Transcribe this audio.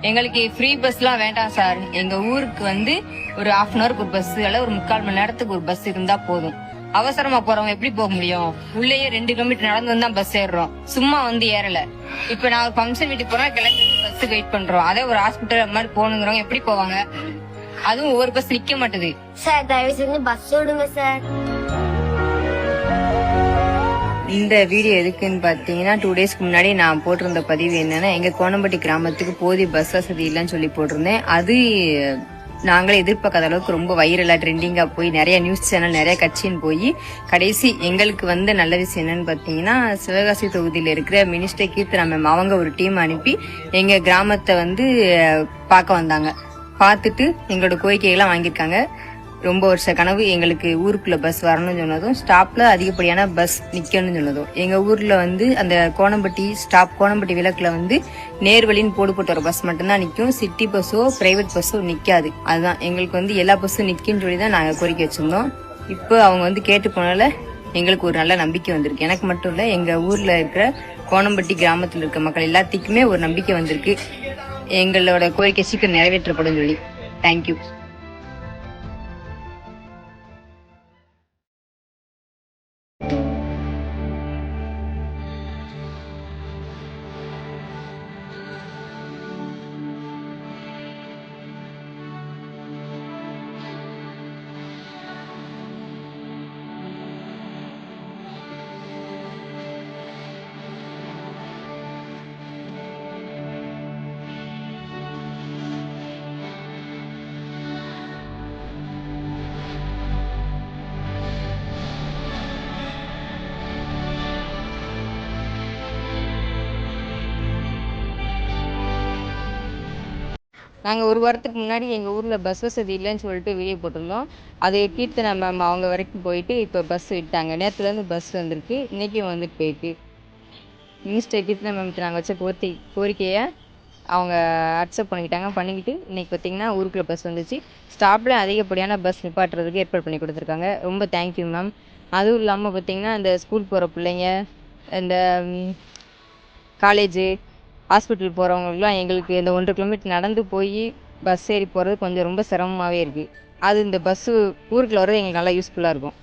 எங்களுக்கு ஃப்ரீ பஸ்லாம் வேண்டாம் சார். எங்க ஊருக்கு வந்து ஒரு 1/2 அன் ஹவருக்கு ஒரு பஸ் அல்ல ஒரு 3/4 மணி நேரத்துக்கு ஒரு பஸ் இருந்தா போதும். அவசரமா போறவங்க எப்படி போக முடியும்? உள்ளேயே 2 கிலோமீட்டர் நடந்து வந்து தான் பஸ் ஏறுறோம். சும்மா வந்து ஏறல. இப்ப நான் ஒரு ஃபங்க்ஷன் வீட்டுக்கு போனா கிளம்பி பஸ் வெயிட் பண்றோம். அதே ஒரு ஹாஸ்பிட்டல் அந்த மாதிரி போகணுங்கிறவங்க எப்படி போவாங்க? அதுவும் ஒவ்வொரு பஸ் நிக்க மாட்டுது. சார் தயவு செஞ்சு பஸ் விடுங்க சார். இந்த வீடியோ எதுக்குன்னு பாத்தீங்கன்னா 2 டேஸ்க்கு முன்னாடி நான் போட்டிருந்த பதிவு என்னன்னா எங்க கோணம்பட்டி கிராமத்துக்கு போதிய பஸ் வசதி இல்லைன்னு சொல்லி போட்டிருந்தேன். அது நாங்களே எதிர்பார்க்காத அளவுக்கு ரொம்ப வைரலா ட்ரெண்டிங்கா போய் நிறைய நியூஸ் சேனல் நிறைய கட்சின்னு போய் கடைசி எங்களுக்கு வந்த நல்ல விஷயம் என்னன்னு பாத்தீங்கன்னா சிவகாசி தொகுதியில இருக்கிற மினிஸ்டர் கீர்த்தனா மேம் அவங்க ஒரு டீம் அனுப்பி எங்க கிராமத்தை வந்து பார்க்க வந்தாங்க. பார்த்துட்டு எங்களோட கோரிக்கைகள்லாம் வாங்கியிருக்காங்க. ரொம்ப வருஷ கனவு எங்களுக்கு ஊருக்குள்ள பஸ் வரணும்னு சொன்னதும் ஸ்டாப்ல அதிகப்படியான பஸ் நிக்கணும்னு சொன்னதும் எங்க ஊர்ல வந்து அந்த கோணம்பட்டி ஸ்டாப் கோணம்பட்டி விளக்குல வந்து நேர்வழின்னு போட்டு ஒரு பஸ் மட்டும்தான் நிக்கும். சிட்டி பஸ்ஸோ பிரைவேட் பஸ்ஸோ நிக்காது. அதுதான் எங்களுக்கு வந்து எல்லா பஸ்ஸும் நிக்குன்னு சொல்லி தான் நாங்க கோரிக்கை வச்சிருந்தோம். இப்போ அவங்க வந்து கேட்டு போனால எங்களுக்கு ஒரு நல்ல நம்பிக்கை வந்திருக்கு. எனக்கு மட்டும் இல்ல எங்க ஊர்ல இருக்கிற கோணம்பட்டி கிராமத்துல இருக்க மக்கள் எல்லாத்துக்குமே ஒரு நம்பிக்கை வந்திருக்கு. எங்களோட கோரிக்கை சீக்கிரம் நிறைவேற்றப்படும் சொல்லி. தேங்க்யூ. நாங்கள் ஒரு வாரத்துக்கு முன்னாடி எங்கள் ஊரில் பஸ் வசதி இல்லைன்னு சொல்லிட்டு வீடியோ போட்டிருந்தோம். அது கீர்த்தனா மேம் அவங்க வரைக்கும் போயிட்டு இப்போ பஸ் விட்டாங்க. நேற்றுலேருந்து பஸ் வந்திருக்கு. இன்றைக்கும் வந்துட்டு போயிருக்கு. மினிஸ்டர் கீர்த்தனா மேம்கிட்ட நாங்கள் வச்ச கோரிக்கையை அவங்க அக்செப்ட் பண்ணிக்கிட்டு இன்றைக்கி பார்த்திங்கன்னா ஊருக்குள்ள பஸ் வந்துச்சு. ஸ்டாப்பில் அதிகப்படியான பஸ் நிப்பாட்டுறதுக்கு ஏற்பாடு பண்ணி கொடுத்துருக்காங்க. ரொம்ப தேங்க்யூ மேம். அதுவும் இல்லாமல் பார்த்திங்கன்னா இந்த ஸ்கூல் போகிற பிள்ளைங்க இந்த காலேஜு ஹாஸ்பிட்டல் போகிறவங்களுக்குலாம் எங்களுக்கு இந்த 1.5 கிலோமீட்டர் நடந்து போய் பஸ் ஏறி போகிறது கொஞ்சம் ரொம்ப சிரமமாகவே இருக்குது. அது இந்த பஸ்ஸு ஊருக்குள்ள வர்றது எங்களுக்கு நல்லா யூஸ்ஃபுல்லாக இருக்கும்.